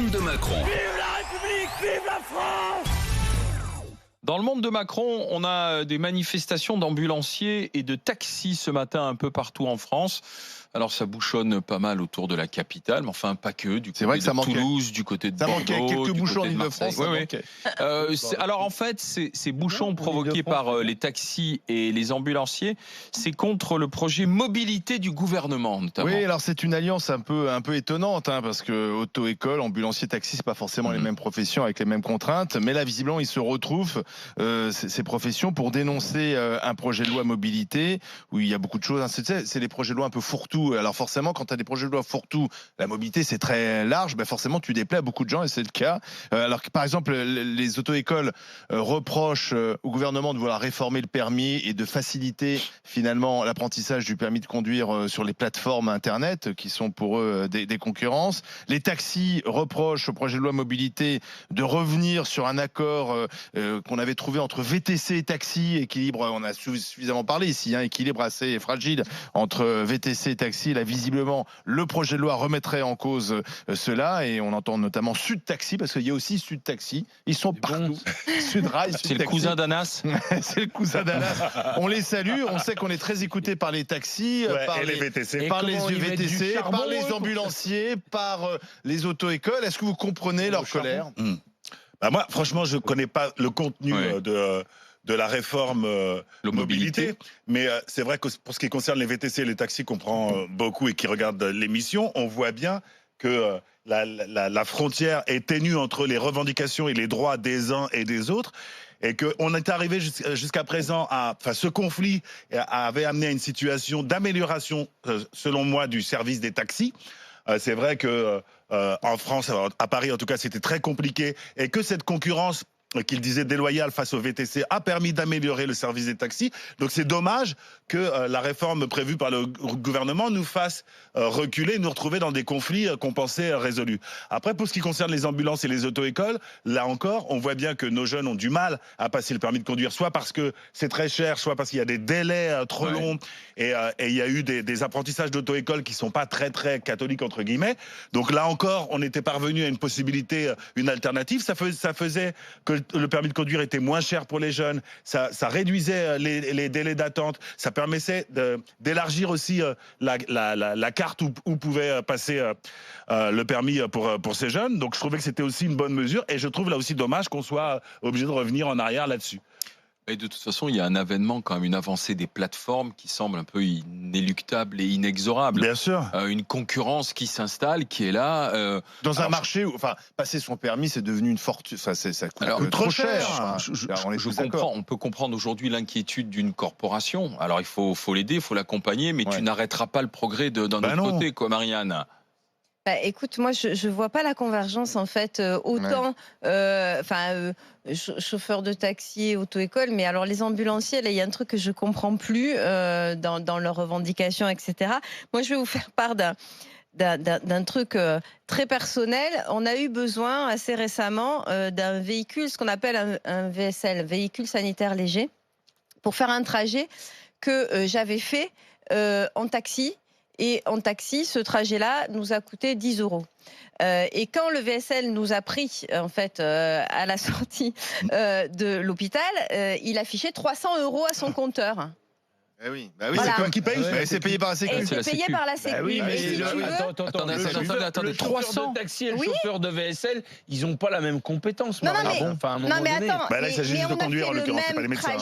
monde de Macron. Vive la République, vive la France! Dans le monde de Macron, on a des manifestations d'ambulanciers et de taxis ce matin un peu partout en France. Alors ça bouchonne pas mal autour de la capitale, mais enfin pas que, du côté de Toulouse, du côté de Bordeaux. Ça manquait quelques bouchons en Ile-de-France. Alors en fait, ces bouchons provoqués par les taxis et les ambulanciers, c'est contre le projet mobilité du gouvernement notamment. Oui, alors c'est une alliance un peu étonnante, parce que auto-école, ambulancier, taxi, c'est pas forcément les mêmes professions avec les mêmes contraintes, mais là visiblement ils se retrouvent ces professions pour dénoncer un projet de loi mobilité où il y a beaucoup de choses. C'est des projets de loi un peu fourre-tout. Alors forcément, quand tu as des projets de loi fourre-tout, la mobilité c'est très large, forcément tu déplais à beaucoup de gens et c'est le cas. Alors que par exemple les auto-écoles reprochent au gouvernement de vouloir réformer le permis et de faciliter finalement l'apprentissage du permis de conduire sur les plateformes internet qui sont pour eux des concurrences. Les taxis reprochent au projet de loi mobilité de revenir sur un accord qu'on avait trouvé entre VTC et taxi, équilibre, on a suffisamment parlé ici, équilibre assez fragile entre VTC et taxi. Là, visiblement, le projet de loi remettrait en cause cela, et on entend notamment Sud Taxi, parce qu'il y a aussi Sud Taxi. Ils sont partout. Sud Rail, Sud C'est le cousin d'Anas. C'est le cousin d'Anas. On les salue. On sait qu'on est très écouté par les taxis, par les VTC, par les VTC, par les ambulanciers, par les auto-écoles. Est-ce que vous comprenez leur colère? Moi, franchement, je ne connais pas le contenu de la réforme mobilité. Mais c'est vrai que pour ce qui concerne les VTC et les taxis qu'on prend beaucoup et qui regardent l'émission, on voit bien que la frontière est ténue entre les revendications et les droits des uns et des autres. Et qu'on est arrivé jusqu'à présent ce conflit avait amené à une situation d'amélioration, selon moi, du service des taxis. C'est vrai que en France, à Paris en tout cas, c'était très compliqué, et que cette concurrence qu'il disait déloyale face au VTC a permis d'améliorer le service des taxis. Donc c'est dommage que la réforme prévue par le gouvernement nous fasse reculer, nous retrouver dans des conflits qu'on pensait résolus. Après, pour ce qui concerne les ambulances et les auto-écoles, là encore, on voit bien que nos jeunes ont du mal à passer le permis de conduire, soit parce que c'est très cher, soit parce qu'il y a des délais trop longs, et il y a eu des apprentissages d'auto-école qui sont pas très très catholiques entre guillemets. Donc là encore, on était parvenu à une possibilité, une alternative. Ça faisait que le permis de conduire était moins cher pour les jeunes, ça réduisait les délais d'attente, ça permettait d'élargir aussi la carte où pouvait passer le permis pour ces jeunes. Donc je trouvais que c'était aussi une bonne mesure, et je trouve là aussi dommage qu'on soit obligé de revenir en arrière là-dessus. Et de toute façon, il y a un avènement, quand même, une avancée des plateformes qui semble un peu inéluctable et inexorable. Bien sûr. Une concurrence qui s'installe, qui est là. Dans un marché où, passer son permis, c'est devenu une fortune. Ça coûte trop cher. On peut comprendre aujourd'hui l'inquiétude d'une corporation. Alors il faut l'aider, il faut l'accompagner, mais tu n'arrêteras pas le progrès d'un autre côté, quoi, Marianne. Écoute, moi, je vois pas la convergence, en fait, autant chauffeur de taxi, auto-école, mais alors les ambulanciers, là, il y a un truc que je comprends plus dans leurs revendications, etc. Moi, je vais vous faire part d'un truc très personnel. On a eu besoin assez récemment d'un véhicule, ce qu'on appelle un VSL, véhicule sanitaire léger, pour faire un trajet que j'avais fait en taxi. Et en taxi, ce trajet-là nous a coûté 10 €. Et quand le VSL nous a pris, en fait, à la sortie de l'hôpital, il affichait 300 € à son compteur. Eh oui, Voilà. c'est toi qui paye, c'est payé par la Sécu. C'est payé par la Sécu. oui, mais si attendez, le 300 de taxi et le chauffeur de VSL, ils n'ont pas la même compétence. Non, mais attends, là, il s'agit juste de conduire, en l'occurrence, c'est pas les médecins.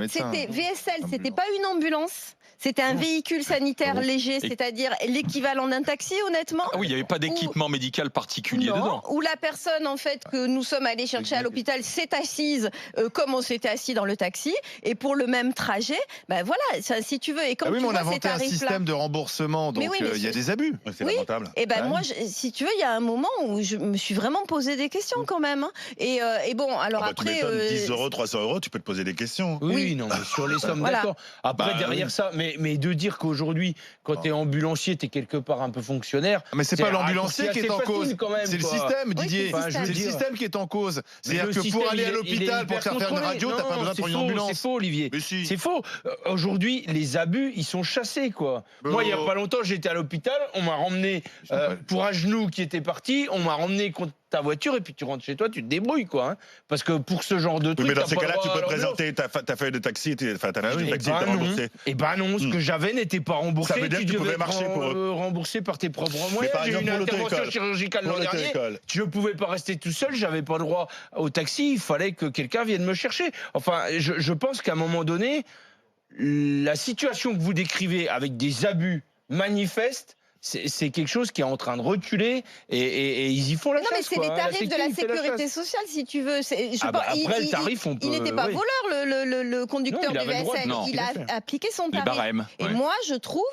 C'était VSL, c'était pas une ambulance. C'était un véhicule sanitaire léger, c'est-à-dire l'équivalent d'un taxi, honnêtement. Ah oui, il n'y avait pas d'équipement médical particulier dedans. Où la personne, en fait, que nous sommes allés chercher à l'hôpital s'est assise comme on s'était assis dans le taxi. Et pour le même trajet, voilà, ça, si tu veux. Et quand oui, tu mais on vois a inventé un système de remboursement, donc il y a des abus. C'est lamentable. Et moi, si tu veux, il y a un moment où je me suis vraiment posé des questions quand même. Et bon, alors après... 10 €, 300 €, tu peux te poser des questions. Oui, non, mais sur les sommes, d'accord. Après, derrière ça, mais de dire qu'aujourd'hui, quand tu es ambulancier, tu es quelque part un peu fonctionnaire. Mais c'est pas l'ambulancier qui est en cause, c'est le système, Didier. C'est le système qui est en cause. C'est-à-dire que pour aller à l'hôpital, pour faire une radio, t'as pas besoin de prendre une ambulance. C'est faux, Olivier. C'est faux. Aujourd'hui, aujourd'hui, les abus, ils sont chassés, quoi. Moi, il y a pas longtemps, j'étais à l'hôpital, on m'a ramené pour un genou qui était parti, on m'a ramené contre ta voiture et puis tu rentres chez toi, tu te débrouilles, quoi. Hein. Parce que pour ce genre de truc, mais dans ces cas-là, tu peux présenter ta feuille de taxi, ta fiche de taxi, t'es remboursé. Et ben non, ce que j'avais n'était pas remboursé. Ça veut dire que tu pouvais marcher pour eux. Remboursé par tes propres moyens. J'ai eu une intervention chirurgicale l'an dernier. Je ne pouvais pas rester tout seul, j'avais pas le droit au taxi, il fallait que quelqu'un vienne me chercher. Enfin, je pense qu'à un moment donné, la situation que vous décrivez avec des abus manifestes, c'est quelque chose qui est en train de reculer et ils y font la chasse. Non, mais c'est les tarifs de la sécurité sociale, si tu veux. Après, le tarif, on peut... Il n'était pas voleur, le conducteur du VSN. Il a appliqué son tarif. Les barèmes. Et moi, je trouve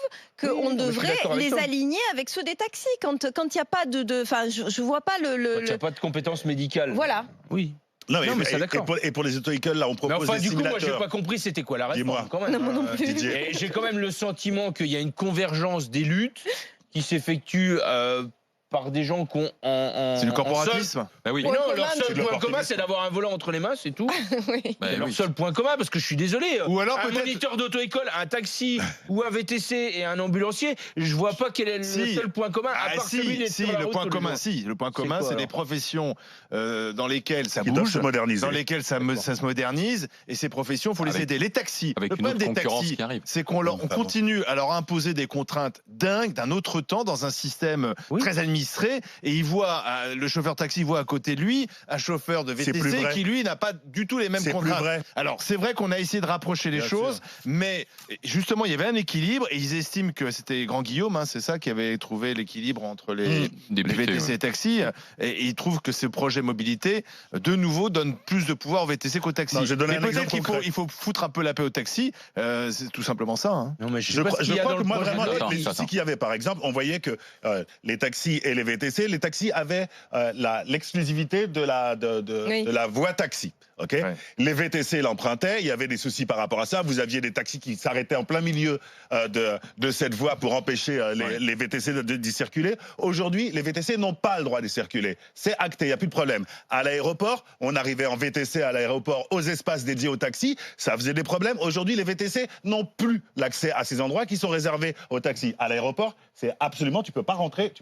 qu'on devrait les aligner avec ceux des taxis. Quand il n'y a pas de... Enfin, je vois pas le... Quand il n'y a pas de compétences médicales. Voilà. Oui. Non, mais ça, et pour les auto-écoles, là, on propose des simulateurs. Du coup, moi, j'ai pas compris c'était quoi la réforme, quand même. Non, moi non plus. Et j'ai quand même le sentiment qu'il y a une convergence des luttes qui s'effectue par des gens qui ont c'est le corporatisme. Bah oui. Non, leur seul point commun, c'est d'avoir un volant entre les mains, c'est tout. Oui. C'est leur seul point commun, parce que je suis désolé. Ou alors un moniteur d'auto-école, un taxi ou un VTC et un ambulancier, je vois pas quel est le seul point commun. À part celui d'être sur la route tous les jours. Le point commun, c'est des professions dans lesquelles ça Qui bouge, doivent se moderniser. dans lesquelles ça se modernise, et ces professions, il faut les aider. Les taxis, avec le une problème autre des concurrence taxis, qui arrive. c'est qu'on continue à leur imposer des contraintes dingues d'un autre temps dans un système très administré, et il voit, le chauffeur taxi voit à côté de lui un chauffeur de VTC qui lui n'a pas du tout les mêmes contraintes. Alors c'est vrai qu'on a essayé de rapprocher les choses, mais justement il y avait un équilibre, et ils estiment que c'était Grand Guillaume, c'est ça, qui avait trouvé l'équilibre entre les VTC et les taxis, et ils trouvent que ce projet mobilité de nouveau donne plus de pouvoir aux VTC qu'aux taxis. Mais peut-être qu'il faut foutre un peu la paix aux taxis, c'est tout simplement ça. Hein. Non, mais je crois que moi vraiment les soucis qu'il y avait, par exemple, on voyait que les taxis et les VTC, les taxis avaient l'exclusivité de la voie taxi. Okay, les VTC l'empruntaient, il y avait des soucis par rapport à ça. Vous aviez des taxis qui s'arrêtaient en plein milieu de cette voie pour empêcher les VTC d'y circuler. Aujourd'hui, les VTC n'ont pas le droit d'y circuler. C'est acté, il n'y a plus de problème. À l'aéroport, on arrivait en VTC à l'aéroport aux espaces dédiés aux taxis, ça faisait des problèmes. Aujourd'hui, les VTC n'ont plus l'accès à ces endroits qui sont réservés aux taxis. À l'aéroport, c'est absolument, tu peux pas rentrer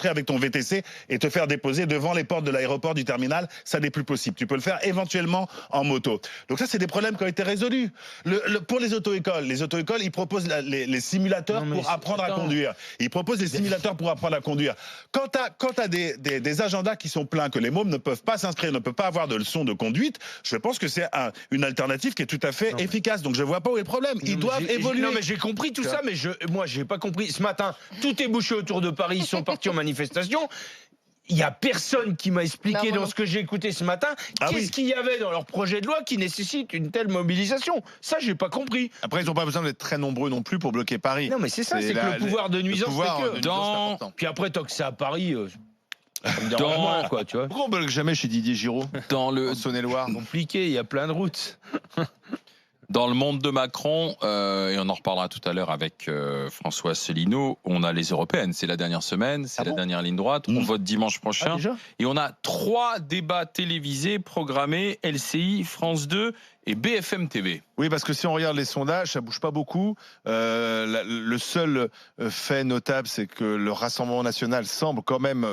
avec ton VTC et te faire déposer devant les portes de l'aéroport, du terminal, ça n'est plus possible. Tu peux le faire éventuellement en moto. Donc ça, c'est des problèmes qui ont été résolus. Pour les auto-écoles, ils proposent les simulateurs pour apprendre à conduire. Ils proposent des simulateurs pour apprendre à conduire. Quand tu as des agendas qui sont pleins, que les mômes ne peuvent pas s'inscrire, ne peuvent pas avoir de leçons de conduite, je pense que c'est une alternative qui est tout à fait efficace. Donc je vois pas où est le problème. Ils doivent évoluer. Non, mais j'ai compris tout ça, mais moi, j'ai pas compris. Ce matin, tout est bouché autour de Paris, ils sont partis en manifestation. Il n'y a personne qui m'a expliqué dans ce que j'ai écouté ce matin qu'est-ce qu'il y avait dans leur projet de loi qui nécessite une telle mobilisation. Ça, j'ai pas compris. Après, ils n'ont pas besoin d'être très nombreux non plus pour bloquer Paris. Non, mais c'est ça, c'est que le pouvoir de nuisance, c'est que... Puis après, tant que c'est à Paris... quoi, tu vois. Pourquoi on bloque jamais chez Didier Giraud dans le Saône-et-Loire? Compliqué, il y a plein de routes. Dans le monde de Macron, et on en reparlera tout à l'heure avec François Asselineau, on a les européennes. C'est la dernière semaine, c'est la dernière ligne droite. On vote dimanche prochain. Et on a 3 débats télévisés programmés, LCI, France 2 et BFM TV. Oui, parce que si on regarde les sondages, ça bouge pas beaucoup. Le seul fait notable, c'est que le Rassemblement national semble quand même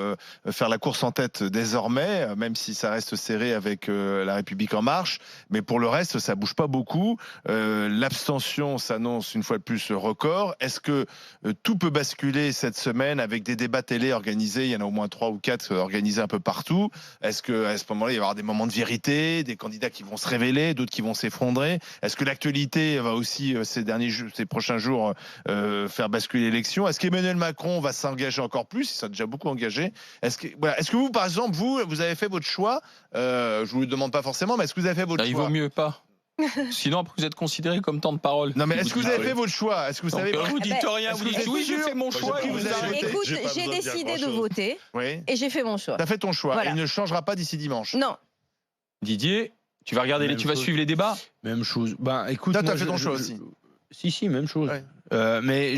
faire la course en tête désormais, même si ça reste serré avec La République en marche. Mais pour le reste, ça bouge pas beaucoup. L'abstention s'annonce une fois de plus record. Est-ce que tout peut basculer cette semaine avec des débats télé organisés? Il y en a au moins 3 ou 4 organisés un peu partout. Est-ce qu'à ce moment-là, il va y avoir des moments de vérité, des candidats qui vont se révéler, d'autres qui vont s'effondrer? Est-ce que l'actualité va aussi ces prochains jours faire basculer l'élection? Est-ce qu'Emmanuel Macron va s'engager encore plus? Il s'est déjà beaucoup engagé. Est-ce que vous, par exemple, vous avez fait votre choix? Je vous le demande pas forcément, mais est-ce que vous avez fait votre choix? Il vaut mieux pas. Sinon, après, vous êtes considéré comme temps de parole. Non, mais est-ce que vous avez fait votre choix? Est-ce que vous savez? Vous dites rien, vous dites oui, j'ai fait mon choix. Écoute, j'ai décidé de voter et j'ai fait mon choix. T'as fait ton choix. Et il ne changera pas d'ici dimanche. Non. Didier, tu vas regarder, tu vas suivre les débats? Même chose. Ben, écoute, t'as fait ton choix aussi. Si, même chose. Ouais. Mais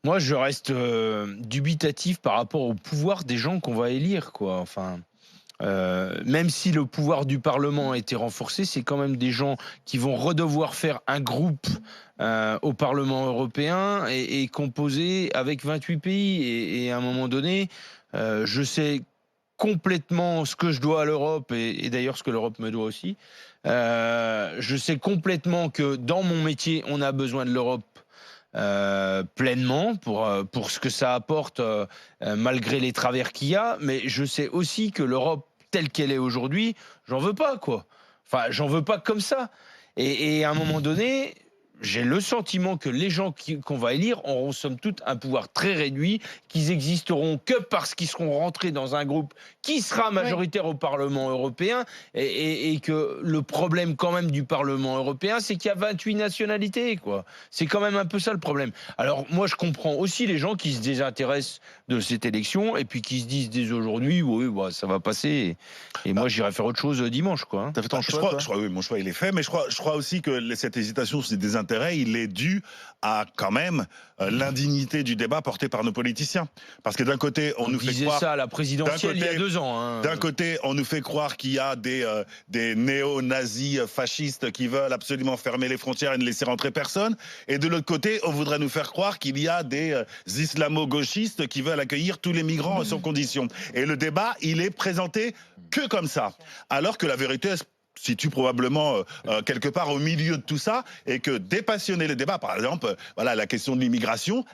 moi, je reste dubitatif par rapport au pouvoir des gens qu'on va élire, quoi. Enfin. même si le pouvoir du Parlement a été renforcé, c'est quand même des gens qui vont redevoir faire un groupe au Parlement européen et composé avec 28 pays. Et à un moment donné, je sais complètement ce que je dois à l'Europe et d'ailleurs ce que l'Europe me doit aussi. Je sais complètement que dans mon métier, on a besoin de l'Europe pleinement pour ce que ça apporte malgré les travers qu'il y a, mais je sais aussi que l'Europe telle qu'elle est aujourd'hui, j'en veux pas quoi. Enfin, j'en veux pas comme ça. Et à un moment donné, j'ai le sentiment que les gens qu'on va élire auront somme toute un pouvoir très réduit, qu'ils existeront que parce qu'ils seront rentrés dans un groupe qui sera majoritaire au Parlement européen et que le problème quand même du Parlement européen, c'est qu'il y a 28 nationalités, quoi. C'est quand même un peu ça le problème. Alors moi, je comprends aussi les gens qui se désintéressent de cette élection et puis qui se disent dès aujourd'hui, oui, bah, ça va passer et moi, j'irai faire autre chose dimanche, quoi. T'as fait ton choix, oui, mon choix, il est fait, mais je crois aussi que cette hésitation sur des intérêts, il est dû à quand même l'indignité du débat porté par nos politiciens. Parce que d'un côté, on nous fait croire... ça à la présidentielle il y a 2 ans. Hein. D'un côté, on nous fait croire qu'il y a des néo-nazis fascistes qui veulent absolument fermer les frontières et ne laisser rentrer personne. Et de l'autre côté, on voudrait nous faire croire qu'il y a des islamo-gauchistes qui veulent accueillir tous les migrants sans condition. Et le débat, il est présenté que comme ça. Alors que la vérité est situe probablement quelque part au milieu de tout ça et que dépassionner le débat, par exemple, voilà, la question de l'immigration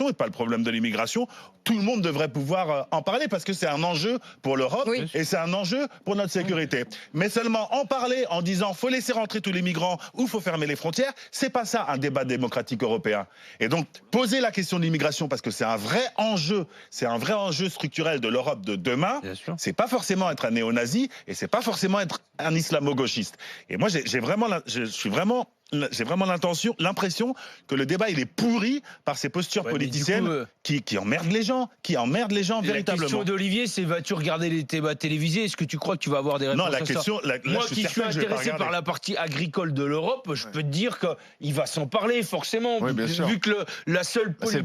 et pas le problème de l'immigration, tout le monde devrait pouvoir en parler parce que c'est un enjeu pour l'Europe et c'est un enjeu pour notre sécurité. Mais seulement en parler en disant faut laisser rentrer tous les migrants ou faut fermer les frontières, c'est pas ça un débat démocratique européen. Et donc poser la question de l'immigration parce que c'est un vrai enjeu structurel de l'Europe de demain, c'est pas forcément être un néo-nazi et c'est pas forcément être un islamo-gauchiste. Et moi, j'ai vraiment l'impression que le débat il est pourri par ces postures politiciennes qui emmerdent les gens, véritablement. La question d'Olivier, c'est vas-tu regarder les débats télévisés? Est-ce que tu crois que tu vas avoir des réponses? Non, la question. Moi qui suis intéressé par la partie agricole de l'Europe, je peux te dire qu'il va s'en parler forcément. Vu que la seule politique, c'est le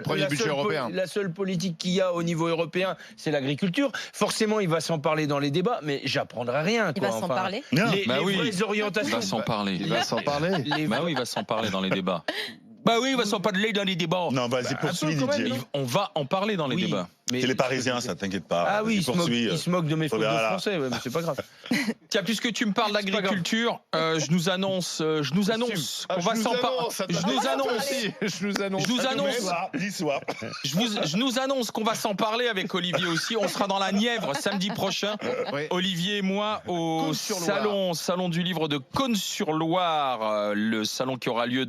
premier budget européen. La seule politique qu'il y a au niveau européen, c'est l'agriculture. Forcément, il va s'en parler dans les débats, mais j'apprendrai rien. Il va s'en parler. Les vraies orientations. Il va s'en parler. Il va s'en parler. Bah oui, il va s'en parler dans les débats. Bah oui, il va s'en parler dans les débats. Non, vas-y, poursuis, Didier. On va en parler dans les débats. C'est les Parisiens, ça t'inquiète pas. Ah oui, ils se moquent de mes fautes de français, mais c'est pas grave. Tiens, puisque tu me parles d'agriculture, je nous annonce qu'on va s'en parler. Je nous annonce qu'on va s'en parler avec Olivier aussi. On sera dans la Nièvre samedi prochain. Olivier et moi au salon du livre de Cosne-sur-Loire, le salon qui aura lieu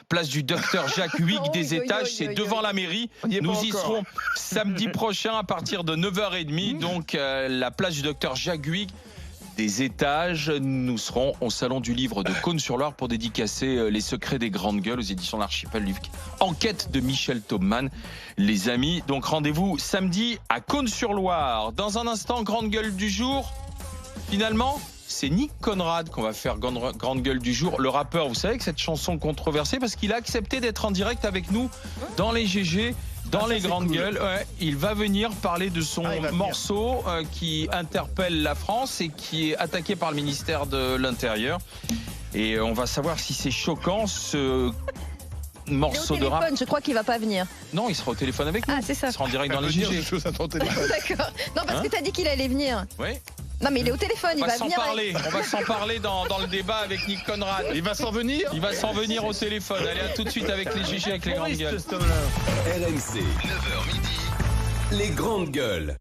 place du Docteur Jacques Huyghe des Étages. C'est devant la mairie. Nous y serons samedi prochain à partir de 9h30. Donc la place du Docteur Jacques Huyghe des Étages. Nous serons au salon du livre de Cosne-sur-Loire pour dédicacer Les secrets des grandes gueules aux éditions L'Archipel du Enquête de Michel Taubman, les amis. Donc rendez-vous samedi à Cosne-sur-Loire. Dans un instant, grande gueule du jour. Finalement, c'est Nick Conrad qu'on va faire grande gueule du jour. Le rappeur, vous savez que cette chanson controversée parce qu'il a accepté d'être en direct avec nous dans les GG. Dans les grandes gueules, il va venir parler de son morceau qui interpelle la France et qui est attaqué par le ministère de l'Intérieur. Et on va savoir si c'est choquant ce morceau de rap. Je crois qu'il va pas venir. Non, il sera au téléphone avec nous. Ah, c'est ça. Il sera en direct dans les GG. D'accord. Non, parce que t'as dit qu'il allait venir. Oui. Non, mais il est au téléphone, il va venir. On va s'en parler dans le débat avec Nick Conrad. Il va s'en venir. Il va s'en venir au téléphone. Allez, à tout de suite avec les GG avec les grandes gueules. RMC, 9h midi, les grandes gueules.